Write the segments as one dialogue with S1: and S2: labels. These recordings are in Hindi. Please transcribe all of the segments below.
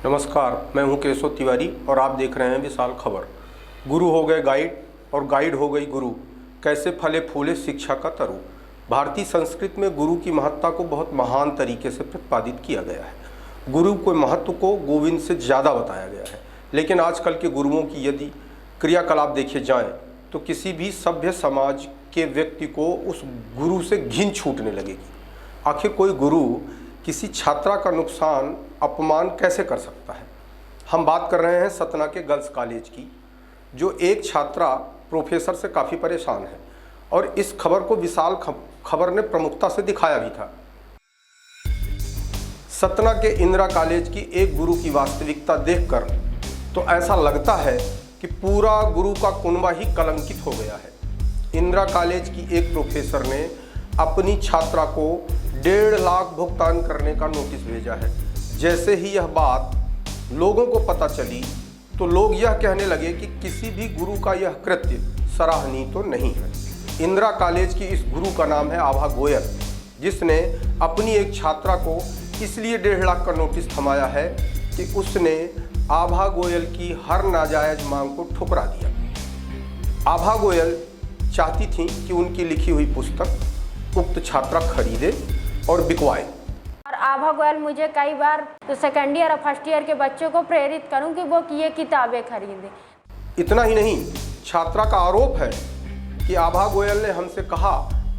S1: नमस्कार, मैं हूं केशव तिवारी और आप देख रहे हैं विशाल खबर। गुरु हो गए गाइड और गाइड हो गई गुरु, कैसे फले फूले शिक्षा का तरु। भारतीय संस्कृति में गुरु की महत्ता को बहुत महान तरीके से प्रतिपादित किया गया है। गुरु के महत्व को गोविंद से ज़्यादा बताया गया है। लेकिन आजकल के गुरुओं की यदि क्रियाकलाप देखे जाएँ तो किसी भी सभ्य समाज के व्यक्ति को उस गुरु से घिन छूटने लगेगी। आखिर कोई गुरु किसी छात्रा का नुकसान अपमान कैसे कर सकता है। हम बात कर रहे हैं सतना के गर्ल्स कॉलेज की, जो एक छात्रा प्रोफेसर से काफ़ी परेशान है और इस खबर को विशाल खबर ने प्रमुखता से दिखाया भी था। सतना के इंदिरा कॉलेज की एक गुरु की वास्तविकता देखकर तो ऐसा लगता है कि पूरा गुरु का कुनबा ही कलंकित हो गया है। इंदिरा कॉलेज की एक प्रोफेसर ने अपनी छात्रा को 1.5 लाख भुगतान करने का नोटिस भेजा है। जैसे ही यह बात लोगों को पता चली तो लोग यह कहने लगे कि किसी भी गुरु का यह कृत्य सराहनीय तो नहीं है। इंदिरा कॉलेज की इस गुरु का नाम है आभा गोयल, जिसने अपनी एक छात्रा को इसलिए 1.5 लाख का नोटिस थमाया है कि उसने आभा गोयल की हर नाजायज मांग को ठुकरा दिया। आभा गोयल चाहती थी कि उनकी लिखी हुई पुस्तक उक्त छात्रा खरीदे और बिकवाए।
S2: और आभा गोयल मुझे कई बार तो सेकेंड ईयर और फर्स्ट ईयर के बच्चों को प्रेरित करूं कि वो ये किताबें खरीदें।
S1: इतना ही नहीं, छात्रा का आरोप है कि आभा गोयल ने हमसे कहा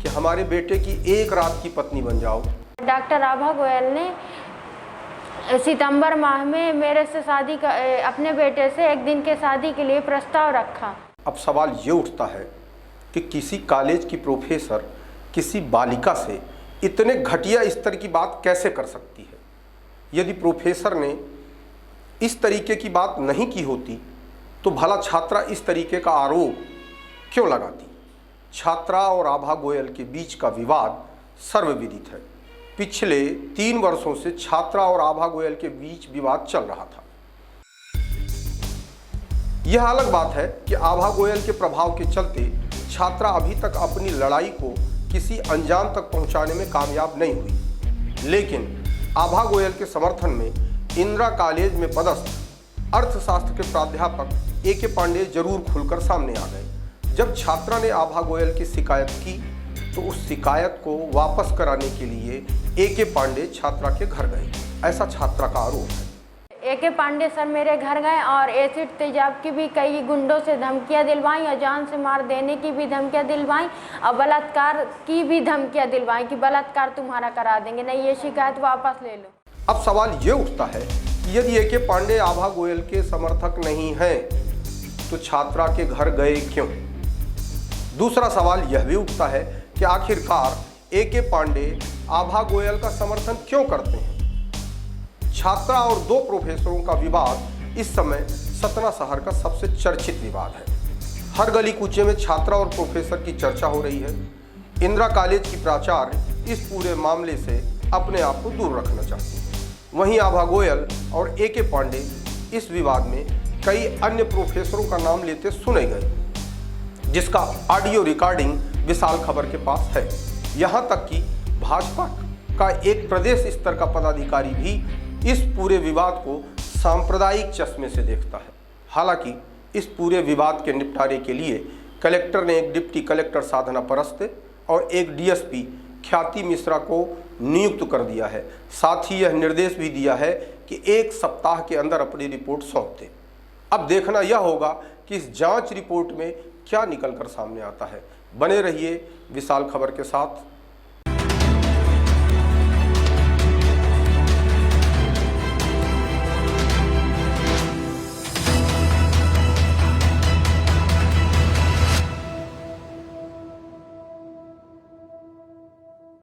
S1: कि हमारे बेटे की एक रात की पत्नी बन जाओ।
S2: डॉक्टर आभा गोयल ने सितंबर माह में मेरे से शादी का अपने बेटे से एक दिन के शादी के लिए प्रस्ताव रखा।
S1: अब सवाल ये उठता है कि किसी कॉलेज की प्रोफेसर किसी बालिका से इतने घटिया स्तर की बात कैसे कर सकती है। यदि प्रोफेसर ने इस तरीके की बात नहीं की होती तो भला छात्रा इस तरीके का आरोप क्यों लगाती। छात्रा और आभा गोयल के बीच का विवाद सर्वविदित है। पिछले 3 वर्षों से छात्रा और आभा गोयल के बीच विवाद चल रहा था। यह अलग बात है कि आभा गोयल के प्रभाव के चलते छात्रा अभी तक अपनी लड़ाई को किसी अंजाम तक पहुंचाने में कामयाब नहीं हुई। लेकिन आभा गोयल के समर्थन में इंदिरा कॉलेज में पदस्थ अर्थशास्त्र के प्राध्यापक ए.के. पांडे जरूर खुलकर सामने आ गए। जब छात्रा ने आभा गोयल की शिकायत की तो उस शिकायत को वापस कराने के लिए ए.के. पांडे छात्रा के घर गए, ऐसा छात्रा का आरोप है।
S2: ए.के. पांडे सर मेरे घर गए और एसिड तेजाब की भी कई गुंडों से धमकियां दिलवाई और जान से मार देने की भी धमकियां दिलवाई और बलात्कार की भी धमकियां दिलवाई कि बलात्कार तुम्हारा करा देंगे, नहीं ये शिकायत वापस ले लो।
S1: अब सवाल ये उठता है कि यदि ए.के. पांडे आभा गोयल के समर्थक नहीं हैं तो छात्रा के घर गए क्यों। दूसरा सवाल यह भी उठता है कि आखिरकार ए.के. पांडे आभा गोयल का समर्थन क्यों करते हैं। छात्रा और 2 प्रोफेसरों का विवाद इस समय सतना शहर का सबसे चर्चित विवाद है। हर गली कूचे में छात्रा और प्रोफेसर की चर्चा हो रही है। इंदिरा कॉलेज की प्राचार्य इस पूरे मामले से अपने आप को दूर रखना चाहती है। वहीं आभा गोयल और ए.के. पांडे इस विवाद में कई अन्य प्रोफेसरों का नाम लेते सुने गए, जिसका ऑडियो रिकॉर्डिंग विशाल खबर के पास है। यहाँ तक कि भाजपा का एक प्रदेश स्तर का पदाधिकारी भी इस पूरे विवाद को सांप्रदायिक चश्मे से देखता है। हालांकि इस पूरे विवाद के निपटारे के लिए कलेक्टर ने एक डिप्टी कलेक्टर साधना परस्ते और एक डीएसपी ख्याति मिश्रा को नियुक्त कर दिया है। साथ ही यह निर्देश भी दिया है कि 1 सप्ताह के अंदर अपनी रिपोर्ट सौंप दें। अब देखना यह होगा कि इस जांच रिपोर्ट में क्या निकल कर सामने आता है। बने रहिए विशाल खबर के साथ।